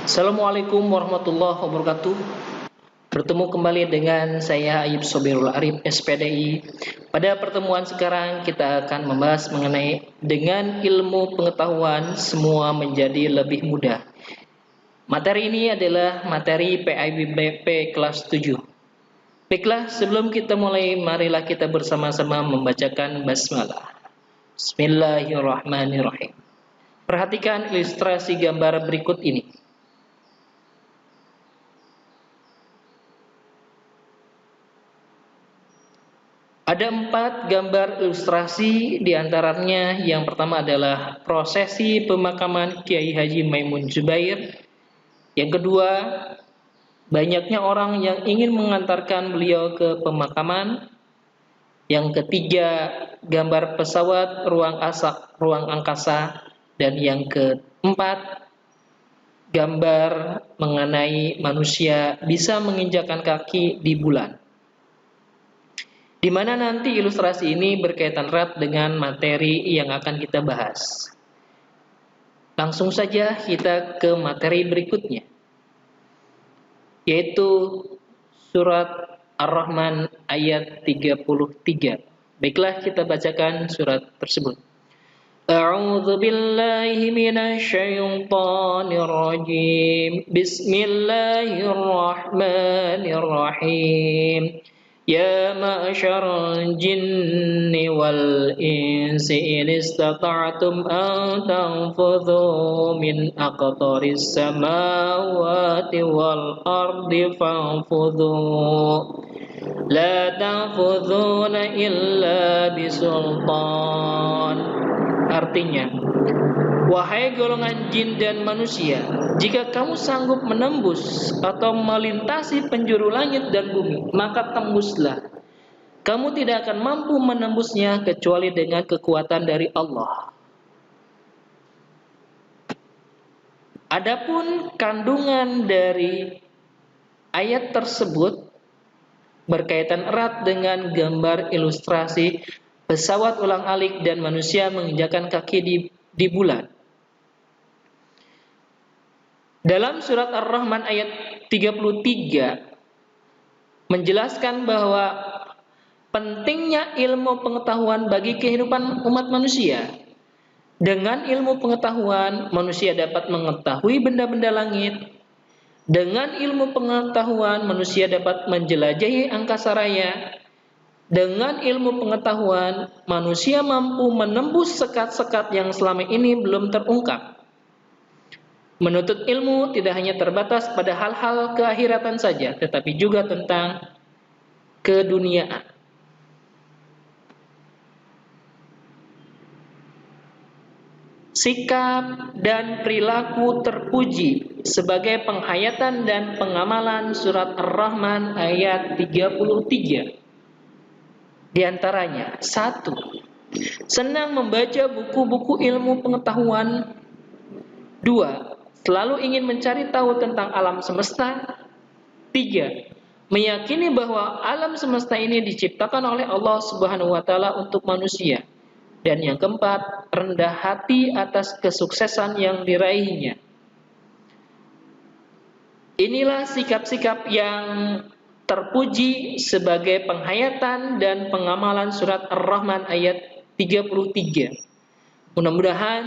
Assalamualaikum warahmatullahi wabarakatuh. Bertemu kembali dengan saya Ayub Sobirul Arif SPDI. Pada pertemuan sekarang kita akan membahas mengenai dengan ilmu pengetahuan semua menjadi lebih mudah. Materi ini adalah materi PIBP kelas 7. Baiklah, sebelum kita mulai, marilah kita bersama-sama membacakan basmalah. Bismillahirrahmanirrahim. Perhatikan ilustrasi gambar berikut ini. Ada 4 gambar ilustrasi, diantaranya yang pertama adalah prosesi pemakaman Kiai Haji Maimun Zubair. Yang kedua, banyaknya orang yang ingin mengantarkan beliau ke pemakaman. Yang ketiga, gambar pesawat ruang angkasa. Dan yang keempat, gambar mengenai manusia bisa menginjakkan kaki di bulan. Di mana nanti ilustrasi ini berkaitan erat dengan materi yang akan kita bahas. Langsung saja kita ke materi berikutnya, yaitu surat Ar-Rahman ayat 33. Baiklah, kita bacakan surat tersebut. A'udzu billahi minasyaitonir rajim. Bismillahirrahmanirrahim. Ya ma'syaral jinni wal insi in istata'tum an tanfudhu min aqtaris samawati wal ardi fanfudhu la tanfudhuna illa bisultan. Artinya, wahai golongan jin dan manusia, jika kamu sanggup menembus atau melintasi penjuru langit dan bumi, maka tembuslah. Kamu tidak akan mampu menembusnya kecuali dengan kekuatan dari Allah. Adapun kandungan dari ayat tersebut berkaitan erat dengan gambar ilustrasi pesawat ulang-alik dan manusia menginjakkan kaki di bulan. Dalam surat Ar-Rahman ayat 33 menjelaskan bahwa pentingnya ilmu pengetahuan bagi kehidupan umat manusia. Dengan ilmu pengetahuan, manusia dapat mengetahui benda-benda langit. Dengan ilmu pengetahuan, manusia dapat menjelajahi angkasa raya. Dengan ilmu pengetahuan, manusia mampu menembus sekat-sekat yang selama ini belum terungkap. Menuntut ilmu tidak hanya terbatas pada hal-hal keakhiratan saja, tetapi juga tentang keduniaan. Sikap dan perilaku terpuji sebagai penghayatan dan pengamalan surat Ar-Rahman ayat 33. Di antaranya, 1. Senang membaca buku-buku ilmu pengetahuan. 2. Selalu ingin mencari tahu tentang alam semesta. 3. Meyakini bahwa alam semesta ini diciptakan oleh Allah Subhanahu wa taala untuk manusia. Dan yang keempat, rendah hati atas kesuksesan yang diraihnya. Inilah sikap-sikap yang terpuji sebagai penghayatan dan pengamalan surat Ar-Rahman ayat 33. Mudah-mudahan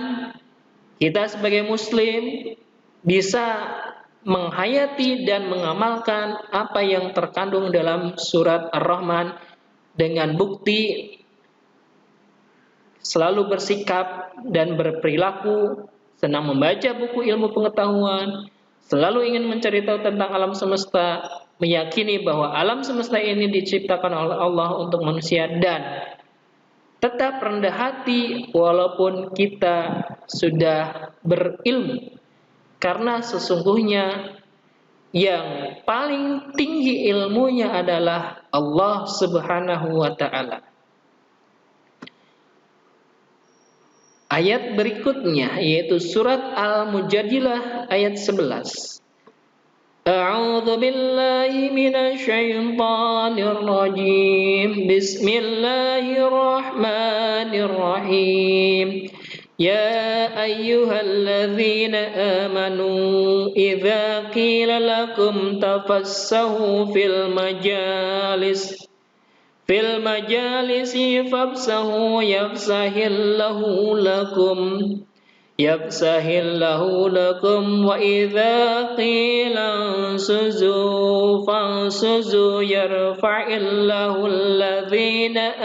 kita sebagai muslim bisa menghayati dan mengamalkan apa yang terkandung dalam surat Ar-Rahman dengan bukti selalu bersikap dan berperilaku senang membaca buku ilmu pengetahuan, selalu ingin mencari tahu tentang alam semesta, meyakini bahwa alam semesta ini diciptakan oleh Allah untuk manusia, dan tetap rendah hati walaupun kita sudah berilmu. Karena sesungguhnya yang paling tinggi ilmunya adalah Allah Subhanahu wa ta'ala. Ayat berikutnya yaitu surat Al-Mujadilah ayat 11. A'udzu billahi minasyaitonir rajim. Bismillahirrahmanirrahim. Ya ayyuhalladzina amanu idza qila lakum tafassahu fil majalisi fafsahu yafsahillahu lakum wa idza qila ansuzu fansuzu yarfa'illahu alladhina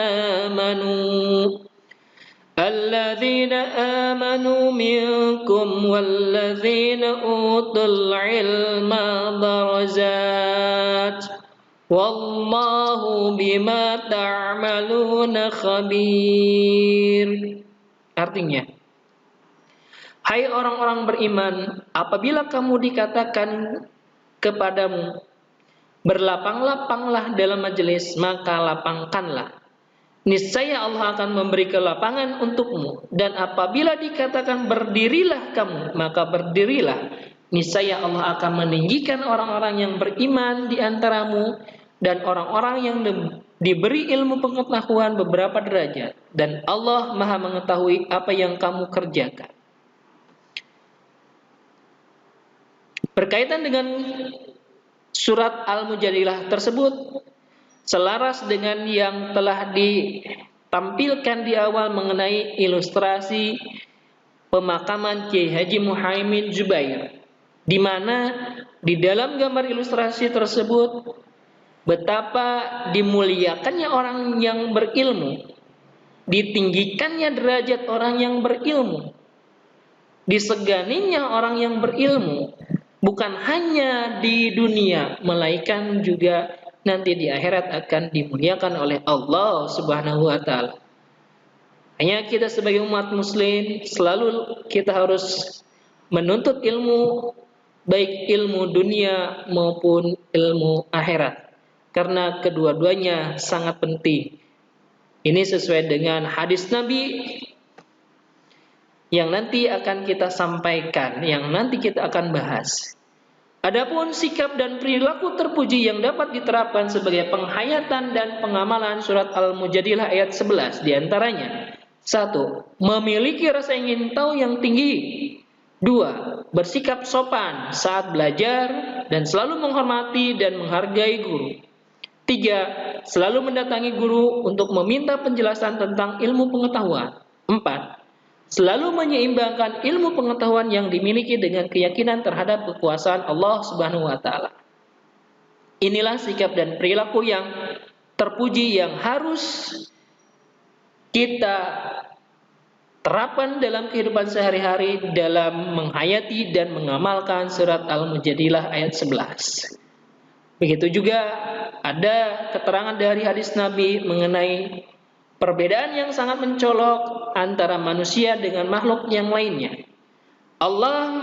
amanu minkum walladzina utul ilma darajat wallahu bima ta'maluna khabir. Artinya, hai orang-orang beriman, apabila kamu dikatakan kepadamu, berlapang-lapanglah dalam majelis, maka lapangkanlah. Niscaya Allah akan memberi kelapangan untukmu. Dan apabila dikatakan berdirilah kamu, maka berdirilah. Niscaya Allah akan meninggikan orang-orang yang beriman di antaramu dan orang-orang yang diberi ilmu pengetahuan beberapa derajat. Dan Allah Maha mengetahui apa yang kamu kerjakan. Berkaitan dengan surat Al-Mujadilah tersebut, selaras dengan yang telah ditampilkan di awal mengenai ilustrasi pemakaman Kiai Haji Muhaimin Zubair, di mana di dalam gambar ilustrasi tersebut betapa dimuliakannya orang yang berilmu, ditinggikannya derajat orang yang berilmu, diseganinya orang yang berilmu, bukan hanya di dunia, melainkan juga nanti di akhirat akan dimuliakan oleh Allah Subhanahu wa taala. Hanya kita sebagai umat muslim selalu kita harus menuntut ilmu, baik ilmu dunia maupun ilmu akhirat, karena kedua-duanya sangat penting. Ini sesuai dengan hadis Nabi yang nanti akan kita sampaikan, yang nanti kita akan bahas. Adapun sikap dan perilaku terpuji yang dapat diterapkan sebagai penghayatan dan pengamalan surat Al-Mujadilah ayat 11 diantaranya: 1. Memiliki rasa ingin tahu yang tinggi. 2. Bersikap sopan saat belajar dan selalu menghormati dan menghargai guru. 3. Selalu mendatangi guru untuk meminta penjelasan tentang ilmu pengetahuan. 4. Selalu menyeimbangkan ilmu pengetahuan yang dimiliki dengan keyakinan terhadap kekuasaan Allah Subhanahu wa taala. Inilah sikap dan perilaku yang terpuji yang harus kita terapkan dalam kehidupan sehari-hari dalam menghayati dan mengamalkan surat Al-Mujadilah ayat 11. Begitu juga ada keterangan dari hadis Nabi mengenai perbedaan yang sangat mencolok antara manusia dengan makhluk yang lainnya. Allah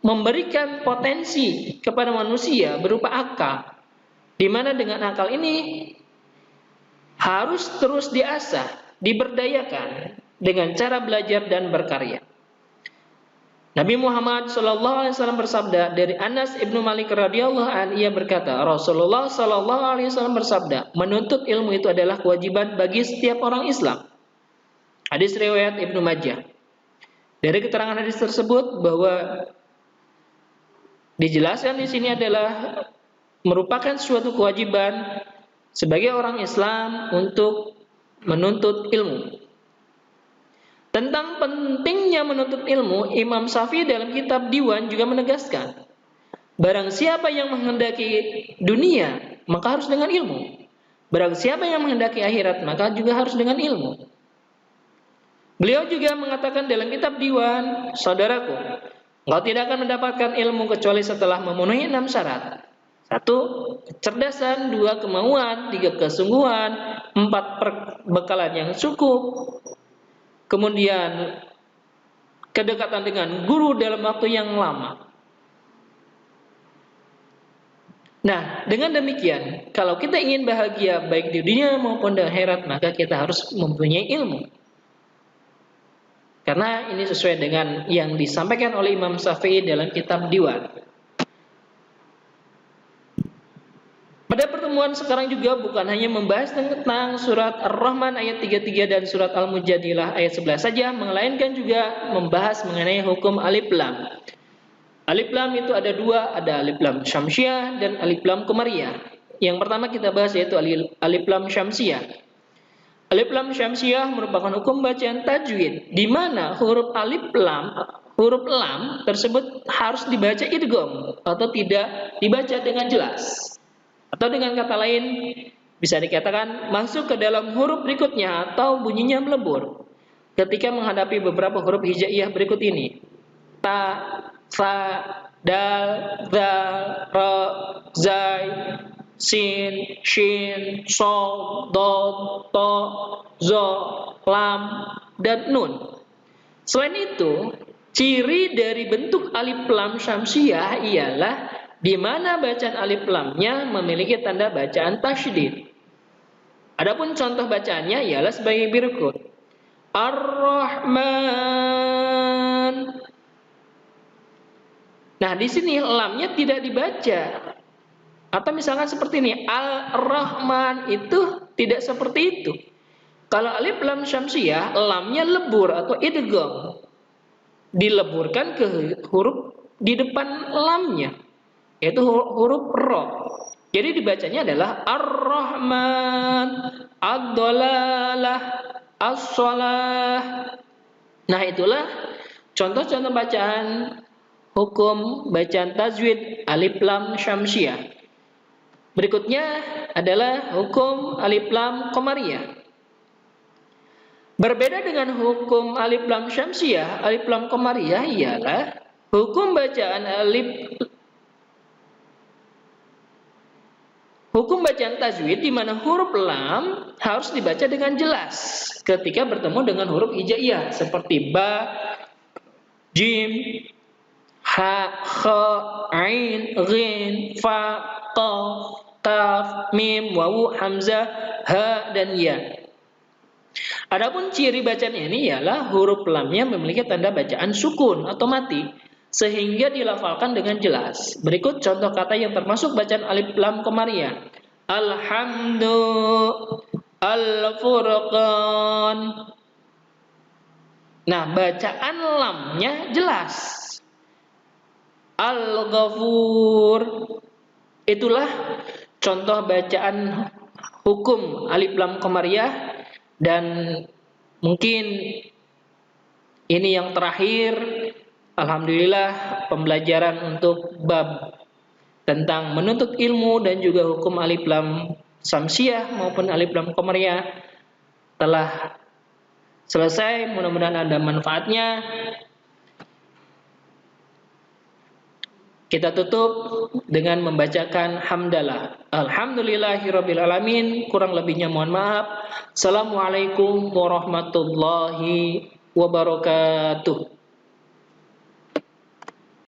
memberikan potensi kepada manusia berupa akal, di mana dengan akal ini harus terus diasah, diberdayakan dengan cara belajar dan berkarya. Nabi Muhammad SAW bersabda dari Anas ibnu Malik radhiyallahu anhu, ia berkata, Rasulullah SAW bersabda, menuntut ilmu itu adalah kewajiban bagi setiap orang Islam. Hadis riwayat Ibnu Majah. Dari keterangan hadis tersebut bahwa dijelaskan di sini adalah merupakan suatu kewajiban sebagai orang Islam untuk menuntut ilmu. Tentang pentingnya menuntut ilmu, Imam Syafi'i dalam kitab Diwan juga menegaskan, barang siapa yang menghendaki dunia, maka harus dengan ilmu. Barang siapa yang menghendaki akhirat, maka juga harus dengan ilmu. Beliau juga mengatakan dalam kitab Diwan, saudaraku, engkau tidak akan mendapatkan ilmu kecuali setelah memenuhi 6 syarat. 1. Kecerdasan. 2. Kemauan. 3. Kesungguhan. 4. Perbekalan yang cukup. Kemudian kedekatan dengan guru dalam waktu yang lama. Nah, dengan demikian, kalau kita ingin bahagia baik di dunia maupun di akhirat, maka kita harus mempunyai ilmu. Karena ini sesuai dengan yang disampaikan oleh Imam Syafi'i dalam kitab Diwan. Pada pertemuan pertemuan sekarang juga bukan hanya membahas tentang surat Ar-Rahman ayat 33 dan surat Al-Mujadilah ayat 11 saja, melainkan juga membahas mengenai hukum alif lam. Alif lam itu ada dua, ada alif lam syamsiah dan alif lam qamariyah. Yang pertama kita bahas yaitu alif lam syamsiah. Alif lam syamsiah merupakan hukum bacaan tajwid, di mana huruf lam tersebut harus dibaca idgham atau tidak dibaca dengan jelas. Atau dengan kata lain, bisa dikatakan masuk ke dalam huruf berikutnya atau bunyinya melebur. Ketika menghadapi beberapa huruf hijaiyah berikut ini. Ta, sa, dal, zal, ra, zai, sin, shin, sol, dod, to, zo, lam, dan nun. Selain itu, ciri dari bentuk alif lam syamsiah ialah di mana bacaan alif lamnya memiliki tanda bacaan tasydid. Adapun contoh bacaannya ialah sebagai berikut. Ar-Rahman. Nah, di sini lamnya tidak dibaca. Atau misalkan seperti ini, Al-Rahman itu tidak seperti itu. Kalau alif lam syamsiah, lamnya lebur atau idgham. Dileburkan ke huruf di depan lamnya, yaitu huruf ro. Jadi dibacanya adalah Ar-Rahman, Ad-Dolalah, As-Salah. Nah, itulah contoh-contoh bacaan hukum bacaan tajwid alif lam syamsiah. Berikutnya adalah hukum alif lam qamariyah. Berbeda dengan hukum alif lam syamsiah, alif lam qamariyah ialah hukum bacaan tajwid di mana huruf lam harus dibaca dengan jelas ketika bertemu dengan huruf hijaiyah seperti ba, jim, ha, kha, ain, ghin, fa, qaf, kaf, mim, wawu, hamzah, ha, dan ya. Adapun ciri bacaan ini ialah huruf lamnya memiliki tanda bacaan sukun atau mati sehingga dilafalkan dengan jelas. Berikut contoh kata yang termasuk bacaan alif lam qamariyah. Alhamdu, al-furqan. Nah, bacaan lamnya jelas. Al-ghafur. Itulah contoh bacaan hukum alif lam qamariyah. Dan mungkin ini yang terakhir, alhamdulillah, pembelajaran untuk bab tentang menuntut ilmu dan juga hukum alif lam syamsiah maupun alif lam qamariyah telah selesai. Mudah-mudahan ada manfaatnya. Kita tutup dengan membacakan hamdalah. Alhamdulillahirabbil alamin. Kurang lebihnya mohon maaf. Assalamualaikum warahmatullahi wabarakatuh.